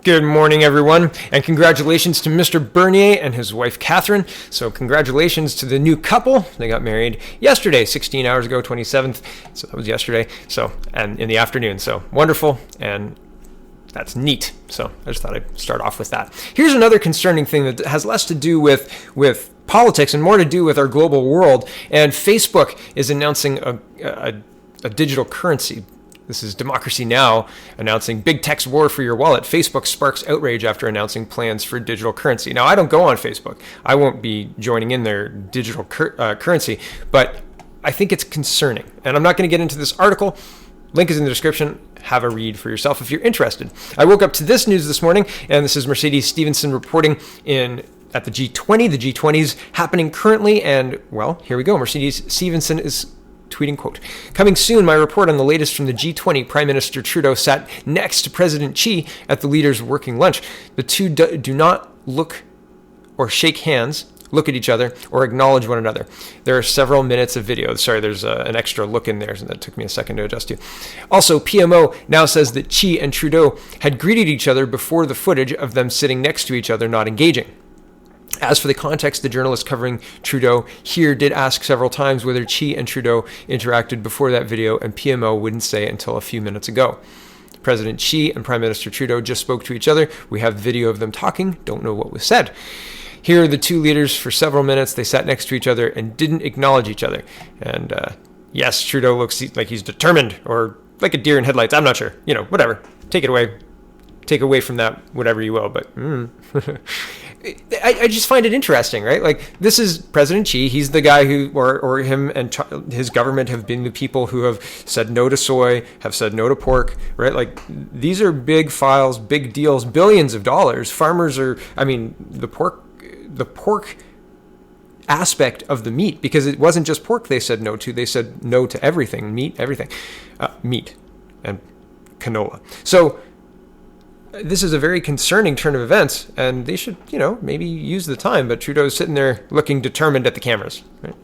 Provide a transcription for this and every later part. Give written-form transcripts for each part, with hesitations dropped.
Good morning, everyone, and congratulations to Mr. Bernier and his wife, Catherine. So congratulations to the new couple. They got married yesterday, 16 hours ago, 27th. So that was yesterday. And in the afternoon. So wonderful, and that's neat. So I just thought I'd start off with that. Here's another concerning thing that has less to do with politics and more to do with our global world. And Facebook is announcing a digital currency. This is Democracy Now! Announcing big text war for your wallet. Facebook sparks outrage after announcing plans for digital currency. Now, I don't go on Facebook. I won't be joining in their digital currency, but I think it's concerning. And I'm not going to get into this article. Link is in the description. Have a read for yourself if you're interested. I woke up to this news this morning, and this is Mercedes Stephenson reporting at the G20. The G20's happening currently, and, well, here we go. Mercedes Stephenson is tweeting, quote, "Coming soon, my report on the latest from the G20. Prime Minister Trudeau sat next to President Xi at the leaders' working lunch. The two do not look or shake hands, look at each other, or acknowledge one another. There are several minutes of video." Sorry, there's an extra look in there, so that took me a second to adjust to. Also, PMO now says that Xi and Trudeau had greeted each other before the footage of them sitting next to each other, not engaging. As for the context, the journalist covering Trudeau here did ask several times whether Xi and Trudeau interacted before that video, and PMO wouldn't say until a few minutes ago. President Xi and Prime Minister Trudeau just spoke to each other. We have video of them talking. Don't know what was said. Here are the two leaders for several minutes. They sat next to each other and didn't acknowledge each other. And yes, Trudeau looks like he's determined, or like a deer in headlights. I'm not sure. Whatever. Take it away. Take away from that whatever you will. But I just find it interesting, right? Like, this is President Xi. He's the guy who, or him and his government have been the people who have said no to soy, have said no to pork, right? Like, these are big files, big deals, billions of dollars. Farmers are, the pork aspect of the meat, because it wasn't just pork they said no to. They said no to everything, meat, everything, meat and canola. So this is a very concerning turn of events, and they should, maybe use the time. But Trudeau's sitting there looking determined at the cameras. Right?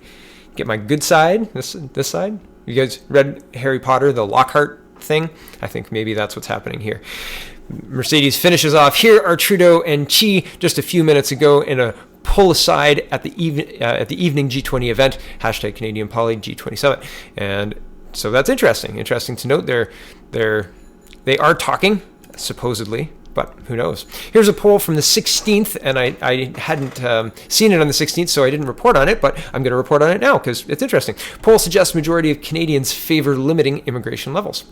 Get my good side, this side. You guys read Harry Potter, the Lockhart thing? I think maybe that's what's happening here. Mercedes finishes off. Here are Trudeau and Xi just a few minutes ago in a pull aside at the evening G20 event. Hashtag Canadian Poly G27. And so that's interesting. Interesting to note. They are talking, supposedly, but who knows. Here's a poll from the 16th, and I hadn't seen it on the 16th, so I didn't report on it, but I'm going to report on it now because it's interesting. Poll suggests majority of Canadians favor limiting immigration levels.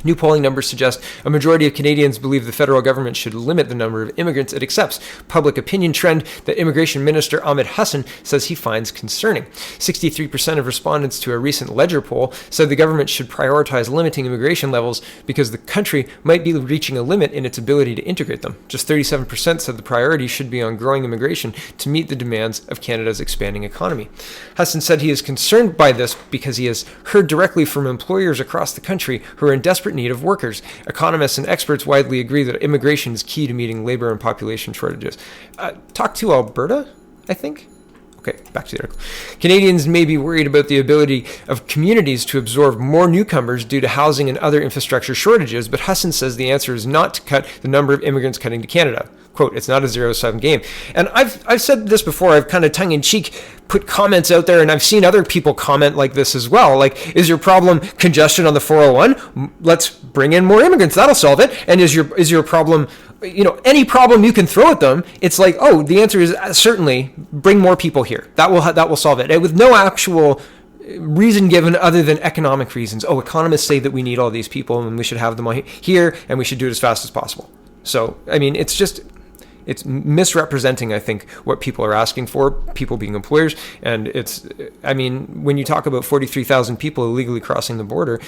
New polling numbers suggest a majority of Canadians believe the federal government should limit the number of immigrants it accepts. Public opinion trend that Immigration Minister Ahmed Hassan says he finds concerning. 63% of respondents to a recent Ledger poll said the government should prioritize limiting immigration levels because the country might be reaching a limit in its ability to integrate them. Just 37% said the priority should be on growing immigration to meet the demands of Canada's expanding economy. Hassan said he is concerned by this because he has heard directly from employers across the country who are in desperate need of workers. Economists and experts widely agree that immigration is key to meeting labor and population shortages. Talk to Alberta, I think. Okay, back to the article. Canadians may be worried about the ability of communities to absorb more newcomers due to housing and other infrastructure shortages, but Hassan says the answer is not to cut the number of immigrants coming to Canada. Quote, "It's not a zero-sum game." And I've said this before. I've kind of tongue-in-cheek put comments out there, and I've seen other people comment like this as well. Like, is your problem congestion on the 401? Let's bring in more immigrants. That'll solve it. And is your problem, any problem you can throw at them? It's like, oh, the answer is certainly bring more people here. That will solve it. And with no actual reason given other than economic reasons. Oh, economists say that we need all these people and we should have them all here and we should do it as fast as possible. So, it's misrepresenting, I think, what people are asking for, people being employers. And when you talk about 43,000 people illegally crossing the border,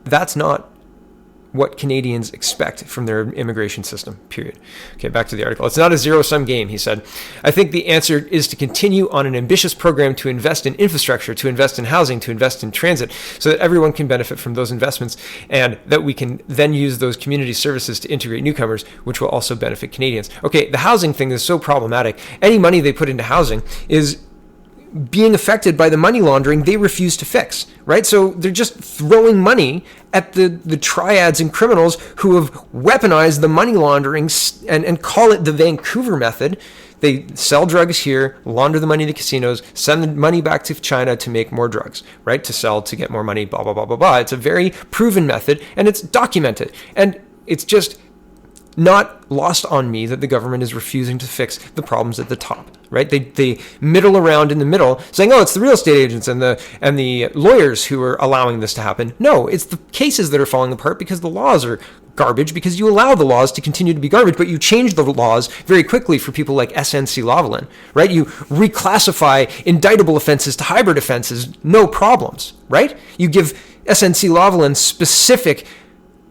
that's not what Canadians expect from their immigration system, period. Okay, back to the article. "It's not a zero-sum game," he said. "I think the answer is to continue on an ambitious program to invest in infrastructure, to invest in housing, to invest in transit, so that everyone can benefit from those investments, and that we can then use those community services to integrate newcomers, which will also benefit Canadians." Okay, the housing thing is so problematic. Any money they put into housing is being affected by the money laundering they refuse to fix, right? So they're just throwing money at the triads and criminals who have weaponized the money laundering and call it the Vancouver method. They sell drugs here, launder the money to casinos, send the money back to China to make more drugs, right? To sell, to get more money, blah, blah, blah, blah, blah. It's a very proven method, and it's documented. And it's just not lost on me that the government is refusing to fix the problems at the top, right? They middle around in the middle, saying, oh, it's the real estate agents and the lawyers who are allowing this to happen. No, it's the cases that are falling apart because the laws are garbage, because you allow the laws to continue to be garbage, but you change the laws very quickly for people like SNC Lavalin, right? You reclassify indictable offenses to hybrid offenses, no problems, right? You give SNC Lavalin specific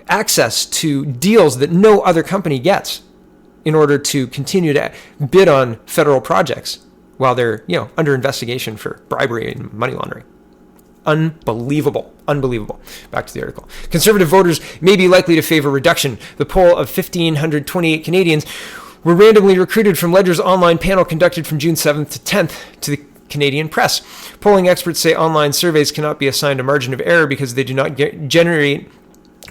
access to deals that no other company gets in order to continue to bid on federal projects while they're, under investigation for bribery and money laundering. Unbelievable. Back to the article. Conservative voters may be likely to favor reduction. The poll of 1,528 Canadians were randomly recruited from Ledger's online panel conducted from June 7th to 10th to the Canadian press. Polling experts say online surveys cannot be assigned a margin of error because they do not generate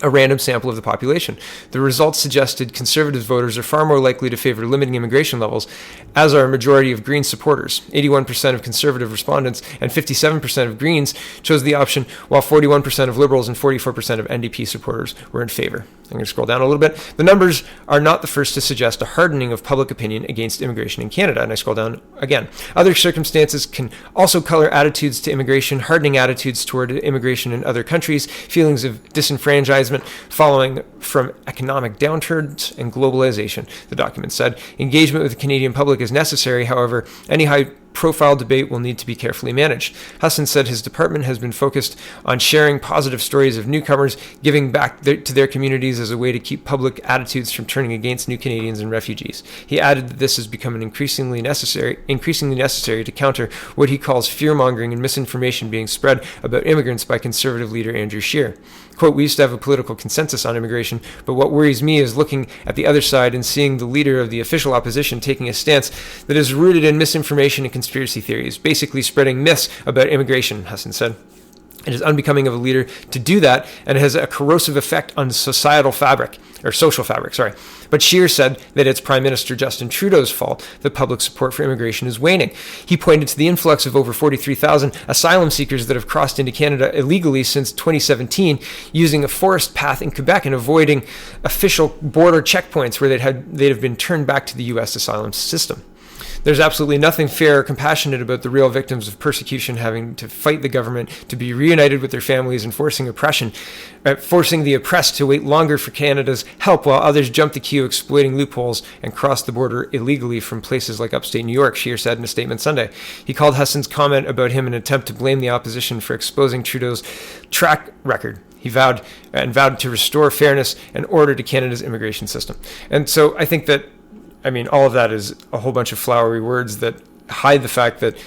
a random sample of the population. The results suggested Conservative voters are far more likely to favor limiting immigration levels, as are a majority of Green supporters. 81% of Conservative respondents and 57% of Greens chose the option, while 41% of Liberals and 44% of NDP supporters were in favor. I'm going to scroll down a little bit. The numbers are not the first to suggest a hardening of public opinion against immigration in Canada, and I scroll down again. Other circumstances can also color attitudes to immigration, hardening attitudes toward immigration in other countries, feelings of disenfranchisement following from economic downturns and globalization, the document said. Engagement with the Canadian public is necessary, however, any high-profile debate will need to be carefully managed. Husson said his department has been focused on sharing positive stories of newcomers, giving back to their communities as a way to keep public attitudes from turning against new Canadians and refugees. He added that this has become increasingly necessary to counter what he calls fear-mongering and misinformation being spread about immigrants by Conservative leader Andrew Scheer. Quote, we used to have a political consensus on immigration, but what worries me is looking at the other side and seeing the leader of the official opposition taking a stance that is rooted in misinformation and conspiracy theories, basically spreading myths about immigration, Husson said. It is unbecoming of a leader to do that, and it has a corrosive effect on social fabric. But Scheer said that it's Prime Minister Justin Trudeau's fault that public support for immigration is waning. He pointed to the influx of over 43,000 asylum seekers that have crossed into Canada illegally since 2017, using a forest path in Quebec and avoiding official border checkpoints where they'd have been turned back to the U.S. asylum system. There's absolutely nothing fair or compassionate about the real victims of persecution having to fight the government to be reunited with their families and forcing the oppressed to wait longer for Canada's help while others jump the queue, exploiting loopholes and cross the border illegally from places like upstate New York, Scheer said in a statement Sunday. He called Husson's comment about him an attempt to blame the opposition for exposing Trudeau's track record. He vowed to restore fairness and order to Canada's immigration system. And so I think that all of that is a whole bunch of flowery words that hide the fact that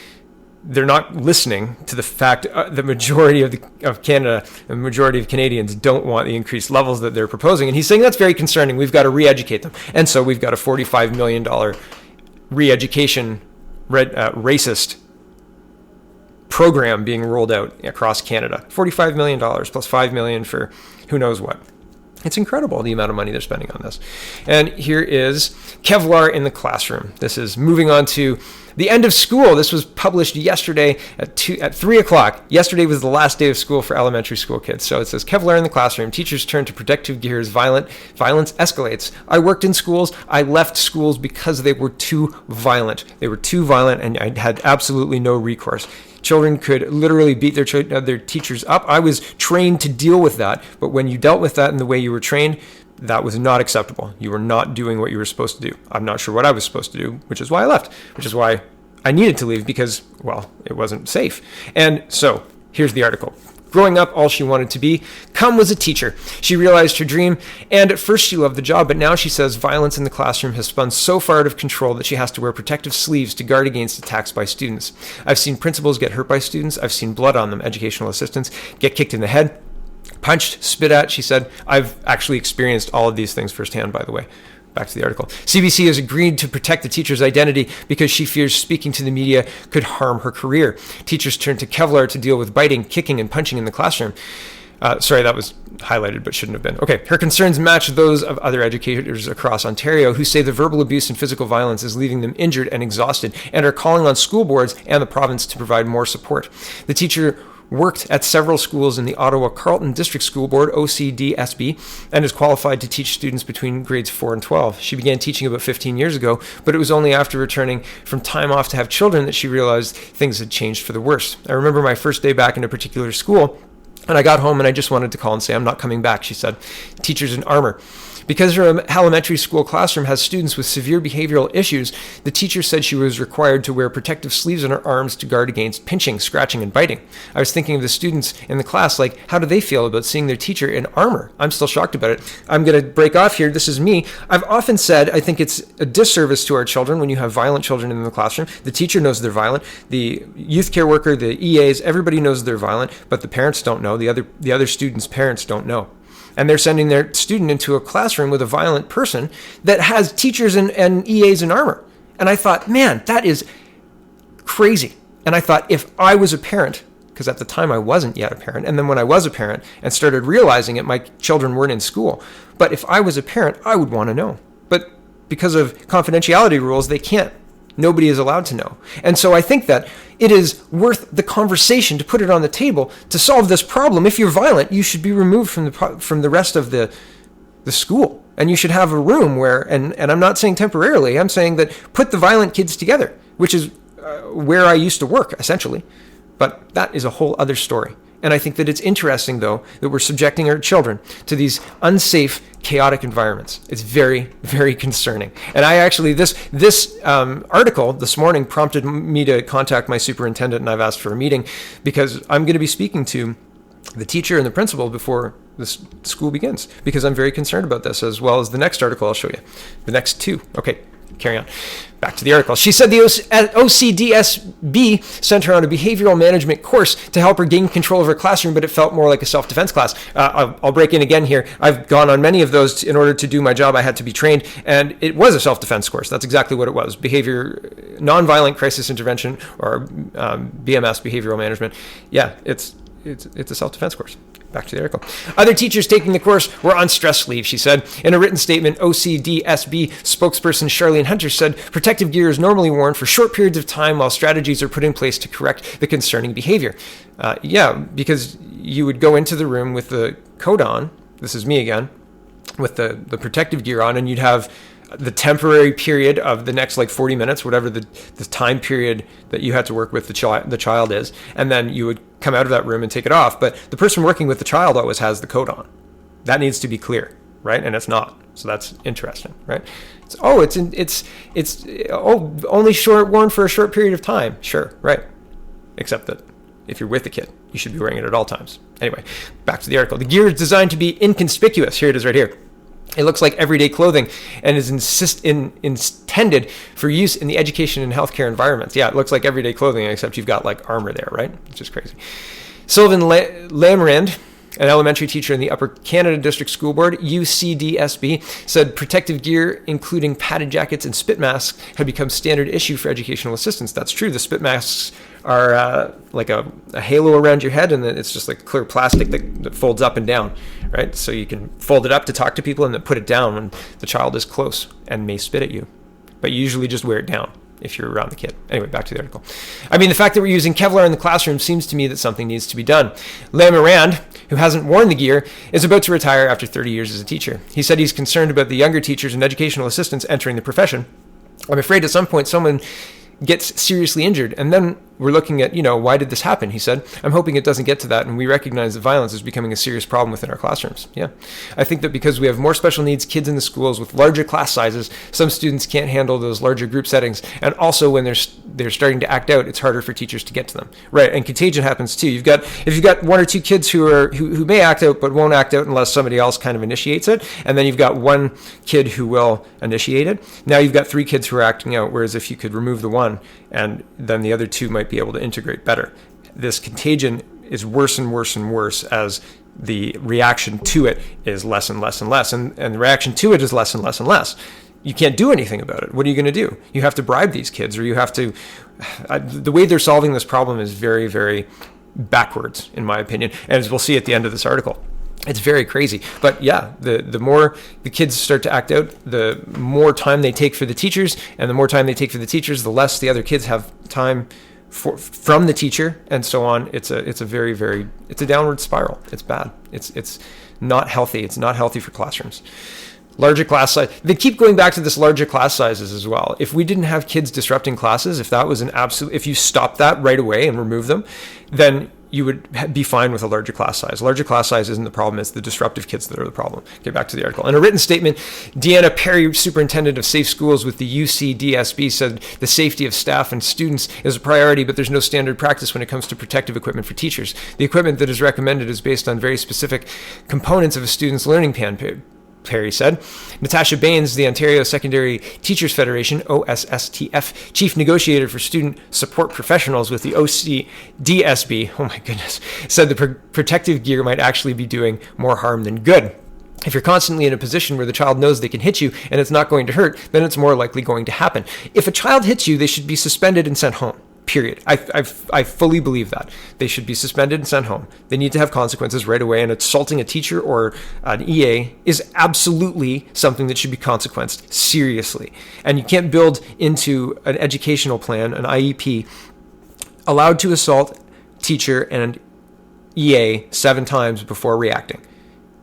they're not listening to the fact the majority of Canada, the majority of Canadians don't want the increased levels that they're proposing. And he's saying that's very concerning. We've got to re-educate them. And so we've got a $45 million re-education racist program being rolled out across Canada. $45 million plus $5 million for who knows what. It's incredible the amount of money they're spending on this. And here is Kevlar in the classroom. This is moving on to the end of school. This was published yesterday at 3 o'clock. Yesterday was the last day of school for elementary school kids. So it says, Kevlar in the classroom. Teachers turn to protective gears. Violence escalates. I worked in schools. I left schools because they were too violent. They were too violent, and I had absolutely no recourse. Children could literally beat their teachers up. I was trained to deal with that. But when you dealt with that in the way you were trained, that was not acceptable. You were not doing what you were supposed to do. I'm not sure what I was supposed to do, which is why I left, which is why I needed to leave because, well, it wasn't safe. And so here's the article. Growing up, all she wanted to become was a teacher. She realized her dream, and at first she loved the job, but now she says violence in the classroom has spun so far out of control that she has to wear protective sleeves to guard against attacks by students. I've seen principals get hurt by students. I've seen blood on them. Educational assistants get kicked in the head, punched, spit at, she said. I've actually experienced all of these things firsthand, by the way. Back to the article. CBC has agreed to protect the teacher's identity because she fears speaking to the media could harm her career. Teachers turn to Kevlar to deal with biting, kicking, and punching in the classroom. Sorry, that was highlighted, but shouldn't have been. Okay, her concerns match those of other educators across Ontario who say the verbal abuse and physical violence is leaving them injured and exhausted and are calling on school boards and the province to provide more support. The teacher worked at several schools in the Ottawa Carleton District School Board, OCDSB, and is qualified to teach students between grades 4 and 12. She began teaching about 15 years ago, but it was only after returning from time off to have children that she realized things had changed for the worse. I remember my first day back in a particular school, and I got home and I just wanted to call and say, I'm not coming back, she said. Teachers in armor. Because her elementary school classroom has students with severe behavioral issues, the teacher said she was required to wear protective sleeves on her arms to guard against pinching, scratching, and biting. I was thinking of the students in the class, like, how do they feel about seeing their teacher in armor? I'm still shocked about it. I'm going to break off here. This is me. I've often said I think it's a disservice to our children when you have violent children in the classroom. The teacher knows they're violent. The youth care worker, the EAs, everybody knows they're violent, but the parents don't know. The other students' parents don't know. And they're sending their student into a classroom with a violent person that has teachers and EAs in armor. And I thought, man, that is crazy. And I thought, if I was a parent, because at the time I wasn't yet a parent, and then when I was a parent and started realizing it, my children weren't in school. But if I was a parent, I would want to know. But because of confidentiality rules, they can't. Nobody is allowed to know. And so I think that it is worth the conversation to put it on the table to solve this problem. If you're violent, you should be removed from the rest of the school. And you should have a room where, and I'm not saying temporarily, I'm saying that put the violent kids together, which is where I used to work, essentially. But that is a whole other story. And I think that it's interesting, though, that we're subjecting our children to these unsafe, chaotic environments. It's very, very concerning. And I actually, this article this morning prompted me to contact my superintendent, and I've asked for a meeting because I'm going to be speaking to the teacher and the principal before this school begins, because I'm very concerned about this, as well as the next article I'll show you. The next two. Okay. Carry on. Back to the article. She said the OCDSB sent her on a behavioral management course to help her gain control of her classroom, but it felt more like a self-defense class. I'll break in again here. I've gone on many of those. In order to do my job, I had to be trained, and it was a self-defense course. That's exactly what it was. Nonviolent crisis intervention, or BMS, behavioral management. Yeah, it's a self-defense course. Back to the article. Other teachers taking the course were on stress leave, she said. In a written statement, OCDSB spokesperson Charlene Hunter said protective gear is normally worn for short periods of time while strategies are put in place to correct the concerning behavior. Because you would go into the room with the coat on, this is me again, with the protective gear on, and you'd have the temporary period of the next 40 minutes, whatever the time period that you had to work with the child is, and then you would come out of that room and take it off. But the person working with the child always has the coat on. That needs to be clear, right? And it's not. So that's interesting, right? It's only worn for a short period of time. Sure, right? Except that if you're with the kid, you should be wearing it at all times. Anyway, back to the article. The gear is designed to be inconspicuous. Here it is right here. It looks like everyday clothing and is intended for use in the education and healthcare environments. Yeah, it looks like everyday clothing, except you've got armor there, right? Which is crazy. Sylvan Lamarand, an elementary teacher in the Upper Canada District School Board, UCDSB, said protective gear, including padded jackets and spit masks, had become standard issue for educational assistants. That's true. The spit masks are like a halo around your head, and then it's just like clear plastic that folds up and down, right? So you can fold it up to talk to people and then put it down when the child is close and may spit at you. But you usually just wear it down if you're around the kid. Anyway, back to the article. The fact that we're using Kevlar in the classroom seems to me that something needs to be done. Lamarand, who hasn't worn the gear, is about to retire after 30 years as a teacher. He said he's concerned about the younger teachers and educational assistants entering the profession. I'm afraid at some point someone gets seriously injured, and then we're looking at, why did this happen? He said, I'm hoping it doesn't get to that, and we recognize that violence is becoming a serious problem within our classrooms. Yeah. I think that because we have more special needs kids in the schools with larger class sizes, some students can't handle those larger group settings, and also when they're starting to act out, it's harder for teachers to get to them. Right, and contagion happens too. If you've got one or two kids who may act out but won't act out unless somebody else kind of initiates it, and then you've got one kid who will initiate it. Now you've got three kids who are acting out, whereas if you could remove the one, and then the other two might be able to integrate better. This contagion is worse and worse and worse as the reaction to it is less and less and less, and the reaction to it is less and less and less. you can't do anything about it. What are you going to do? You have to bribe these kids, or you have to. The way they're solving this problem is very, very backwards, in my opinion. And as we'll see at the end of this article, it's very crazy. But yeah, the more the kids start to act out, the more time they take for the teachers, and the more time they take for the teachers, the less the other kids have time from the teacher, and so on. It's a very, very, it's a downward spiral. It's bad. It's not healthy. It's not healthy for classrooms. Larger class size. They keep going back to this larger class sizes as well. If we didn't have kids disrupting classes, if that was an absolute, if you stopped that right away and remove them, then you would be fine with a larger class size. Larger class size isn't the problem. It's the disruptive kids that are the problem. Get back to the article. In a written statement, Deanna Perry, superintendent of safe schools with the UCDSB, said the safety of staff and students is a priority, but there's no standard practice when it comes to protective equipment for teachers. The equipment that is recommended is based on very specific components of a student's learning plan, Perry said. Natasha Baines, the Ontario Secondary Teachers Federation, OSSTF, chief negotiator for student support professionals with the OCDSB, oh my goodness, said the protective gear might actually be doing more harm than good. If you're constantly in a position where the child knows they can hit you and it's not going to hurt, then it's more likely going to happen. If a child hits you, they should be suspended and sent home. Period. I fully believe that. They should be suspended and sent home. They need to have consequences right away, and assaulting a teacher or an EA is absolutely something that should be consequenced seriously. And you can't build into an educational plan, an IEP, allowed to assault teacher and EA 7 times before reacting.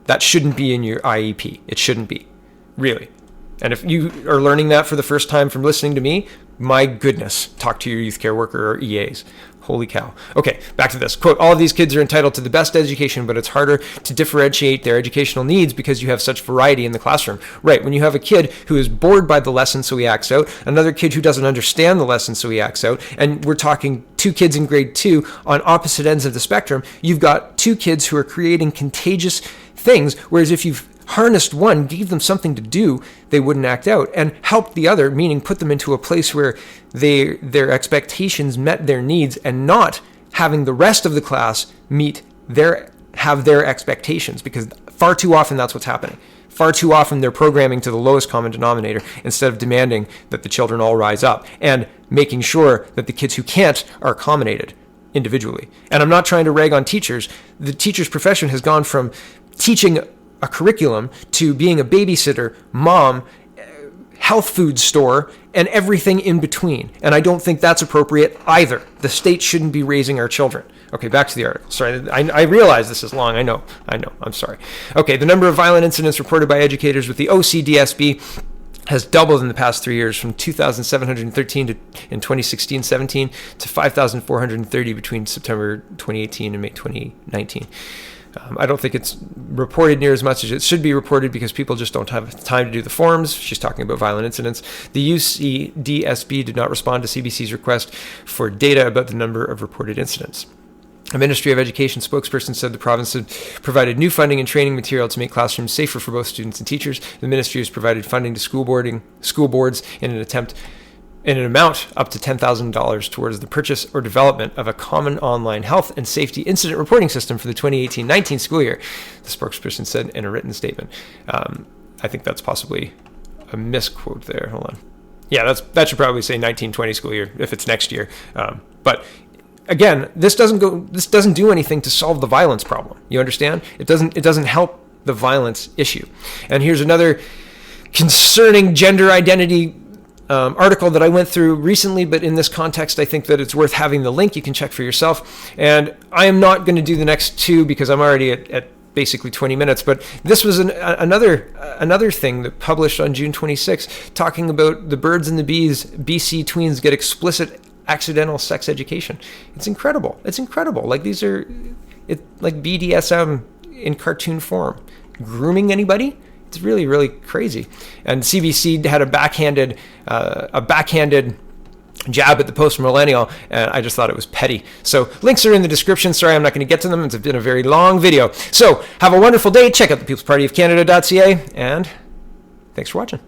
That shouldn't be in your IEP. It shouldn't be. Really. And if you are learning that for the first time from listening to me, my goodness, talk to your youth care worker or EAs. Holy cow. Okay, back to this. Quote, all of these kids are entitled to the best education, but it's harder to differentiate their educational needs because you have such variety in the classroom. Right, when you have a kid who is bored by the lesson, so he acts out, another kid who doesn't understand the lesson, so he acts out, and we're talking 2 kids in grade 2 on opposite ends of the spectrum, you've got 2 kids who are creating contagious things, whereas if you've harnessed one, gave them something to do, they wouldn't act out, and helped the other, meaning put them into a place where their expectations met their needs, and not having the rest of the class have their expectations, because far too often that's what's happening. Far too often they're programming to the lowest common denominator instead of demanding that the children all rise up and making sure that the kids who can't are accommodated individually. And I'm not trying to rag on teachers. The teacher's profession has gone from teaching a curriculum to being a babysitter, mom, health food store, and everything in between. And I don't think that's appropriate either. The state shouldn't be raising our children. Okay, back to the article. Sorry, I realize this is long. I know. I'm sorry. Okay, the number of violent incidents reported by educators with the OCDSB has doubled in the past 3 years, from 2,713 in 2016-17 to 5,430 between September 2018 and May 2019. I don't think it's reported near as much as it should be reported because people just don't have time to do the forms. She's talking about violent incidents. The UCDSB did not respond to CBC's request for data about the number of reported incidents. A Ministry of Education spokesperson said the province had provided new funding and training material to make classrooms safer for both students and teachers. The ministry has provided funding to school boards in an amount up to $10,000 towards the purchase or development of a common online health and safety incident reporting system for the 2018-19 school year, the spokesperson said in a written statement. I think that's possibly a misquote there. Hold on. Yeah, that should probably say 19-20 school year if it's next year. But again, this doesn't do anything to solve the violence problem. You understand? It doesn't help the violence issue. And here's another concerning gender identity article that I went through recently, but in this context, I think that it's worth having the link. You can check for yourself. And I am not going to do the next 2 because I'm already at basically 20 minutes. But this was another thing that published on June 26, talking about the birds and the bees. BC tweens get explicit accidental sex education. It's incredible. Like these are like BDSM in cartoon form. Grooming anybody? It's really, really crazy. And CBC had a backhanded jab at the post-millennial, and I just thought it was petty. So links are in the description. Sorry, I'm not going to get to them. It's been a very long video. So have a wonderful day. Check out thepeoplespartyofcanada.ca, and thanks for watching.